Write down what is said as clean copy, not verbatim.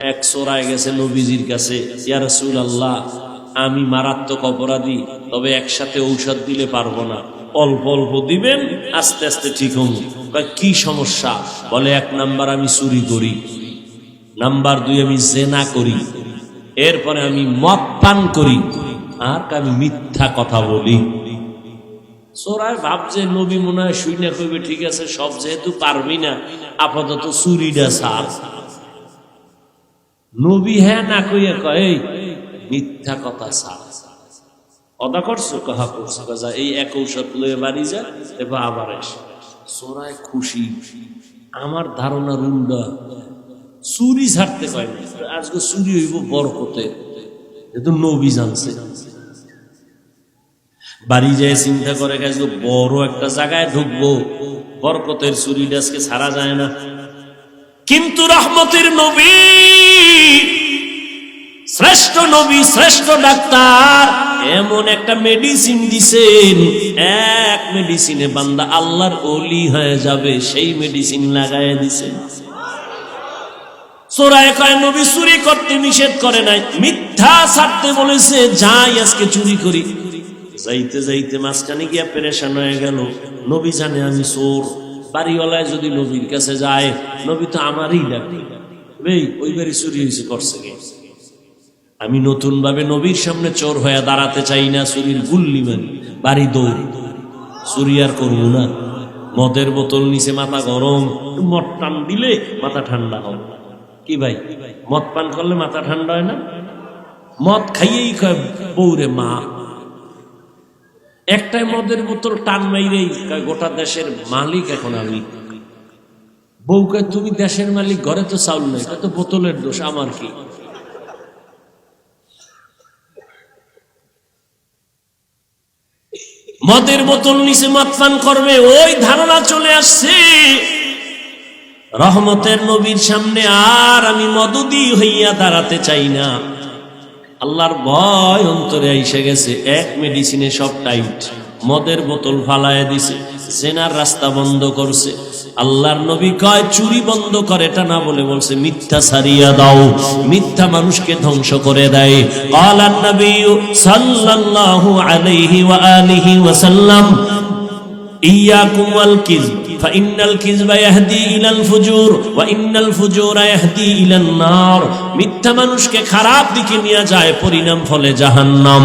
এক চোরায় গেছে নবীজির কাছে, ইয়া রাসূলুল্লাহ আমি মারাত্মক অপরাধী, তবে একসাথে ঔষধ দিলে পারবো না, অল্প অল্প দিবেন, আস্তে আস্তে ঠিক হব। কি সমস্যা? বলে 1 নাম্বার আমি চুরি করি, নাম্বার 2 আমি জেনা করি, এরপরে আমি মদ পান করি, আর আমি মিথ্যা কথা বলি। চোরায় ভাবছে নবী মনে হয় শুই না কইবে ঠিক আছে, সব যেহেতু পারবি না আপাতত চুরিটা ছাড়। নবী হ্যাঁ না কইয়া কয় মিথ্যা কথা ছাড়। অদা করছো? কহা করছো। যা এই এক ঔষধ লয়ে বাড়ি যা, এবার আবার এসে। চোরায় খুশি, আমার ধারণা রুন্ডা, চুরি ছাড়তে কয় না, আজকে চুরি হইব বরকতে, যেহেতু নবী জানছে। বাড়ি যায় চিন্তা করে গেছে বড় একটা জায়গায় ঢুকবো, বরকতের চুরিটা আজকে ছাড়া যায় না। কিন্তু রহমতের নবী, শ্রেষ্ঠ নবী, শ্রেষ্ঠ ডাক্তার এমন একটা মেডিসিন দিছেন, এক মেডিসিনে বান্দা আল্লাহর ওলি হয়ে যাবে, সেই মেডিসিন লাগায় দিছেন। চোরায় কয় নবী চুরি করতে নিষেধ করে নাই, মিথ্যা ছাড়তে বলেছে, যাই আজকে চুরি করি। যাইতে যাইতে মাঝখানে গিয়া পেরেশান হয়ে গেল, নবী জানে আমি চোর। বাড়িওয়ালায় যদি নবীর কাছে যায়, নবী তো আমারই ডাকবে, ওই বাড়ি চুরি হয়েছে, করছে গে। আমি নতুন ভাবে নবীর সামনে চোর হয়ে দাঁড়াতে চাই না, চুরির গুল্লি মারি, বাড়ি দৌড়, চুরি আর করবো না। মদের বোতল নিচে মাথা গরম, মদ টান দিলে মাথা ঠান্ডা হবে। কি ভাই, মদ পান করলে মাথা ঠান্ডা হয় না? মদ খাইয়েই কয় বউরে মা। একটাই মদের বোতল টান মাইরেই গোটা দেশের মালিক এখন আমি। বউ কয় তুমি দেশের মালিক, ঘরে তো চাউল নেই, তো বোতলের দোষ, আমার কি? মদের বোতল নিচে মদ পান করবে, ওই ধারণা চলে আসছে। রহমতের নবীর সামনে আর আমি মদুদি হইয়া দাঁড়াতে চাই না। আল্লাহর ভয় অন্তরে আইসে গেছে, এক মেডিসিনে সব টাইট। মদের বোতল ফালায় দিছে, জেনার রাস্তা বন্ধ করছে। আল্লাহর নবী কয় চুরি বন্ধ করে, এটা না বলে বলছে মিথ্যা ছাড়িয়া দাও, মিথ্যা মানুষকে ধ্বংস করে দেয়। ক্বালান নবী সাল্লাল্লাহু আলাইহি ওয়া আলিহি ওয়াসাল্লাম ইয়াকুম ওয়াল কিযব ফাইন্নাল কিযবা ইয়াহদি ইলাল ফুজুর ওয়া ইন্নাল ফুজুরা ইয়াহদি ইলান নার। মিথ্যা মানুষকে খারাপ দিকে নিয়ে যায়, পরিণাম ফলে জাহান্নাম।